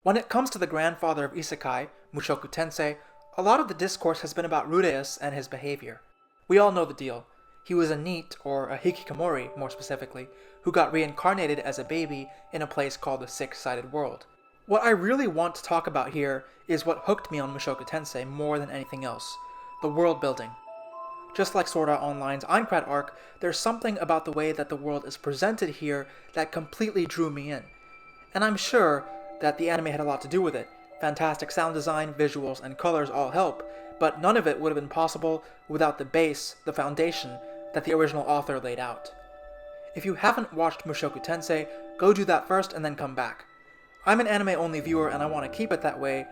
When it comes to the grandfather of Isekai, Mushoku Tensei, a lot of the discourse has been about Rudeus and his behavior. We all know the deal. He was a NEET, or a hikikomori more specifically, who got reincarnated as a baby in a place called the Six-Sided World. What I really want to talk about here is what hooked me on Mushoku Tensei more than anything else: the world building. Just like Sword Art Online's Aincrad arc, there's something about the way that the world is presented here that completely drew me in. And I'm sure that the anime had a lot to do with it. Fantastic sound design, visuals, and colors all help, but none of it would have been possible without the base, the foundation, that the original author laid out. If you haven't watched Mushoku Tensei, go do that first and then come back. I'm an anime-only viewer and I want to keep it that way,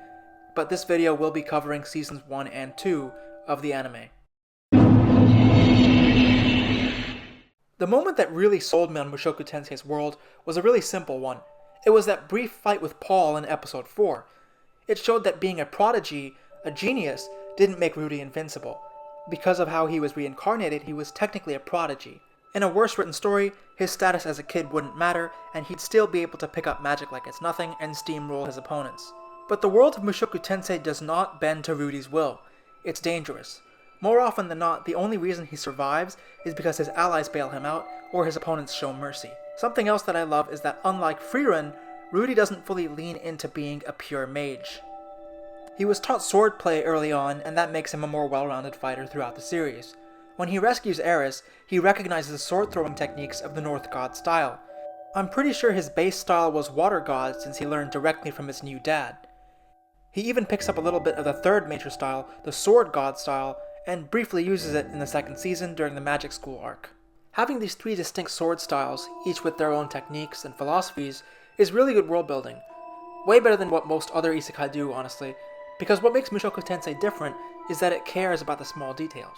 but this video will be covering seasons 1 and 2 of the anime. The moment that really sold me on Mushoku Tensei's world was a really simple one. It was that brief fight with Paul in episode 4. It showed that being a prodigy, a genius, didn't make Rudy invincible. Because of how he was reincarnated, he was technically a prodigy. In a worse written story, his status as a kid wouldn't matter, and he'd still be able to pick up magic like it's nothing and steamroll his opponents. But the world of Mushoku Tensei does not bend to Rudy's will. It's dangerous. More often than not, the only reason he survives is because his allies bail him out or his opponents show mercy. Something else that I love is that unlike Frieren, Rudy doesn't fully lean into being a pure mage. He was taught swordplay early on, and that makes him a more well-rounded fighter throughout the series. When he rescues Eris, he recognizes the sword-throwing techniques of the North God style. I'm pretty sure his base style was Water God since he learned directly from his new dad. He even picks up a little bit of the third major style, the Sword God style, and briefly uses it in the second season during the Magic School arc. Having these three distinct sword styles, each with their own techniques and philosophies, is really good world building. Way better than what most other isekai do, honestly, because what makes Mushoku Tensei different is that it cares about the small details.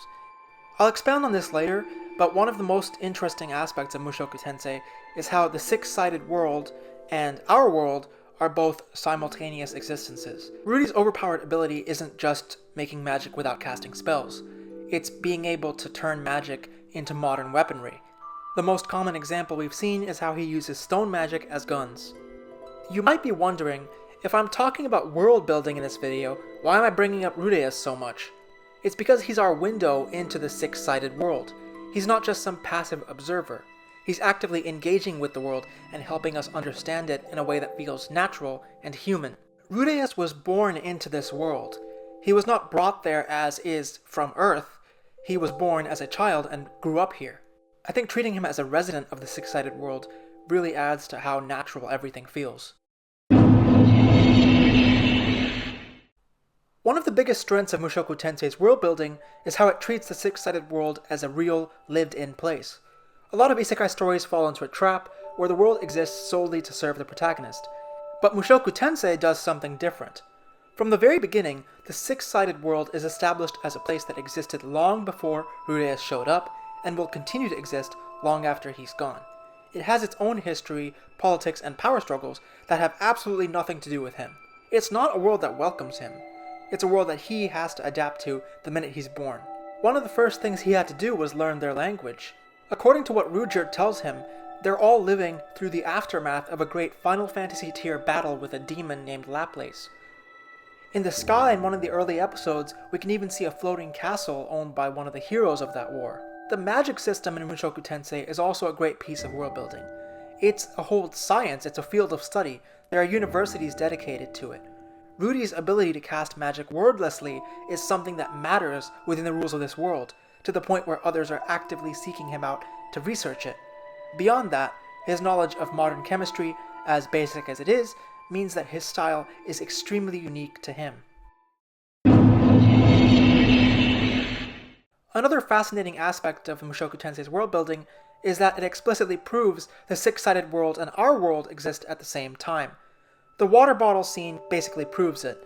I'll expound on this later, but one of the most interesting aspects of Mushoku Tensei is how the six-sided world and our world are both simultaneous existences. Rudy's overpowered ability isn't just making magic without casting spells. It's being able to turn magic into modern weaponry. The most common example we've seen is how he uses stone magic as guns. You might be wondering, if I'm talking about world building in this video, why am I bringing up Rudeus so much? It's because he's our window into the six-sided world. He's not just some passive observer. He's actively engaging with the world and helping us understand it in a way that feels natural and human. Rudeus was born into this world. He was not brought there as is from Earth. He was born as a child and grew up here. I think treating him as a resident of the six-sided world really adds to how natural everything feels. One of the biggest strengths of Mushoku Tensei's world building is how it treats the six-sided world as a real, lived-in place. A lot of isekai stories fall into a trap where the world exists solely to serve the protagonist. But Mushoku Tensei does something different. From the very beginning, the six-sided world is established as a place that existed long before Rudeus showed up, and will continue to exist long after he's gone. It has its own history, politics, and power struggles that have absolutely nothing to do with him. It's not a world that welcomes him. It's a world that he has to adapt to the minute he's born. One of the first things he had to do was learn their language. According to what Rudyard tells him, they're all living through the aftermath of a great Final Fantasy tier battle with a demon named Laplace. In the sky in one of the early episodes, we can even see a floating castle owned by one of the heroes of that war. The magic system in Mushoku Tensei is also a great piece of world building. It's a whole science, it's a field of study. There are universities dedicated to it. Rudy's ability to cast magic wordlessly is something that matters within the rules of this world, to the point where others are actively seeking him out to research it. Beyond that, his knowledge of modern chemistry, as basic as it is, means that his style is extremely unique to him. Another fascinating aspect of Mushoku Tensei's world building is that it explicitly proves the six-sided world and our world exist at the same time. The water bottle scene basically proves it.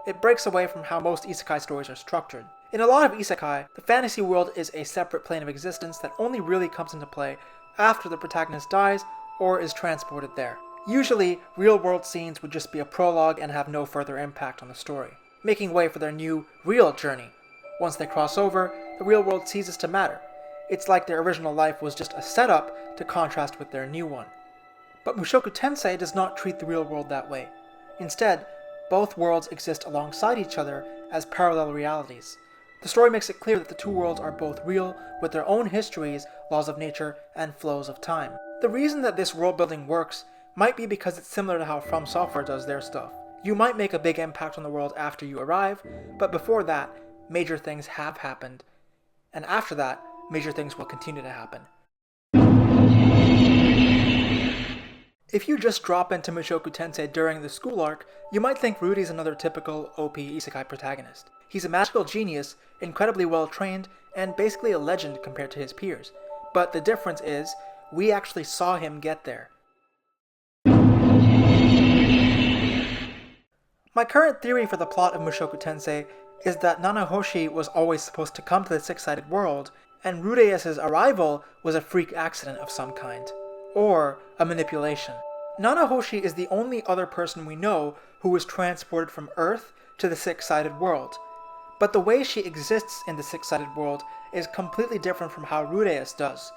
It breaks away from how most isekai stories are structured. In a lot of isekai, the fantasy world is a separate plane of existence that only really comes into play after the protagonist dies or is transported there. Usually, real-world scenes would just be a prologue and have no further impact on the story, making way for their new, real journey. Once they cross over, the real world ceases to matter. It's like their original life was just a setup to contrast with their new one. But Mushoku Tensei does not treat the real world that way. Instead, both worlds exist alongside each other as parallel realities. The story makes it clear that the two worlds are both real, with their own histories, laws of nature, and flows of time. The reason that this world building works might be because it's similar to how From Software does their stuff. You might make a big impact on the world after you arrive, but before that, major things have happened, and after that, major things will continue to happen. If you just drop into Mushoku Tensei during the school arc, you might think Rudy's another typical OP isekai protagonist. He's a magical genius, incredibly well trained, and basically a legend compared to his peers. But the difference is, we actually saw him get there. My current theory for the plot of Mushoku Tensei is that Nanahoshi was always supposed to come to the six-sided world, and Rudeus' arrival was a freak accident of some kind. Or a manipulation. Nanahoshi is the only other person we know who was transported from Earth to the six-sided world. But the way she exists in the six-sided world is completely different from how Rudeus does.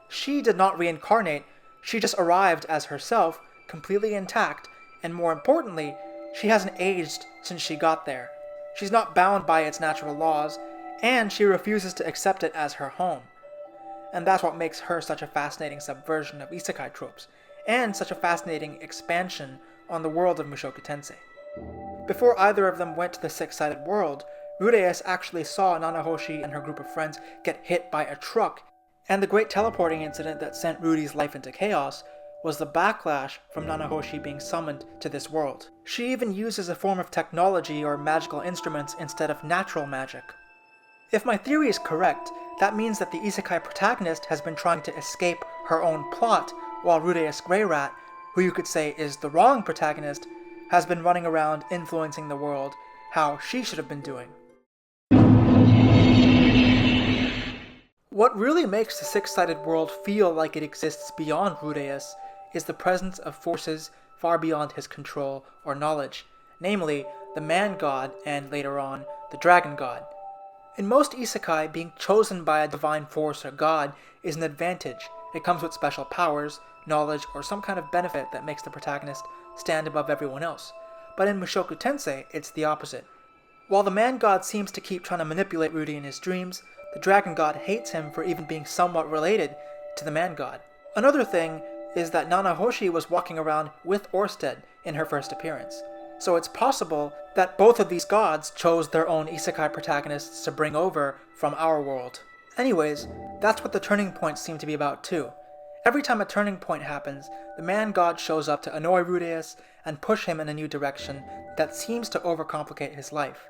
She did not reincarnate, she just arrived as herself, completely intact, and more importantly, she hasn't aged since she got there. She's not bound by its natural laws, and she refuses to accept it as her home. And that's what makes her such a fascinating subversion of isekai tropes, and such a fascinating expansion on the world of Mushoku Tensei. Before either of them went to the six-sided world, Rudeus actually saw Nanahoshi and her group of friends get hit by a truck, and the great teleporting incident that sent Rudy's life into chaos was the backlash from Nanahoshi being summoned to this world. She even uses a form of technology or magical instruments instead of natural magic. If my theory is correct, that means that the isekai protagonist has been trying to escape her own plot, while Rudeus Greyrat, who you could say is the wrong protagonist, has been running around influencing the world how she should have been doing. What really makes the six-sided world feel like it exists beyond Rudeus is the presence of forces far beyond his control or knowledge, namely the man god and, later on, the dragon god. In most isekai, being chosen by a divine force or god is an advantage. It comes with special powers, knowledge, or some kind of benefit that makes the protagonist stand above everyone else. But in Mushoku Tensei, it's the opposite. While the man god seems to keep trying to manipulate Rudy in his dreams, the dragon god hates him for even being somewhat related to the man god. Another thing is that Nanahoshi was walking around with Orsted in her first appearance. So it's possible that both of these gods chose their own isekai protagonists to bring over from our world. Anyways, that's what the turning points seem to be about too. Every time a turning point happens, the man god shows up to annoy Rudeus and push him in a new direction that seems to overcomplicate his life.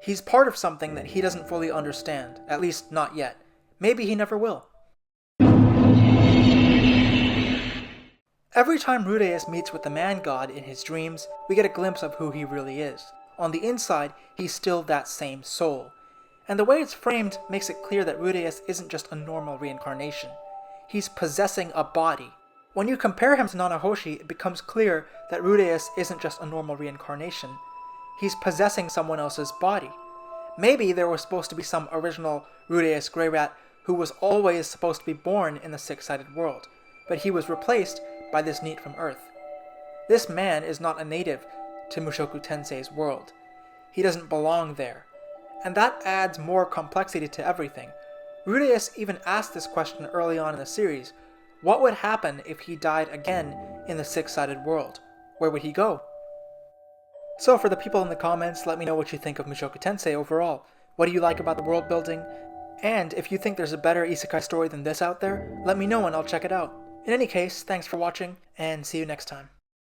He's part of something that he doesn't fully understand, at least not yet. Maybe he never will. Every time Rudeus meets with the man god in his dreams, we get a glimpse of who he really is. On the inside, he's still that same soul. And the way it's framed makes it clear that Rudeus isn't just a normal reincarnation. He's possessing a body. When you compare him to Nanahoshi, it becomes clear that Rudeus isn't just a normal reincarnation. He's possessing someone else's body. Maybe there was supposed to be some original Rudeus Greyrat who was always supposed to be born in the six-sided world, but he was replaced by this NEET from Earth. This man is not a native to Mushoku Tensei's world. He doesn't belong there. And that adds more complexity to everything. Rudeus even asked this question early on in the series. What would happen if he died again in the six-sided world? Where would he go? So for the people in the comments, let me know what you think of Mushoku Tensei overall. What do you like about the world building? And if you think there's a better isekai story than this out there, let me know and I'll check it out. In any case, thanks for watching, and see you next time.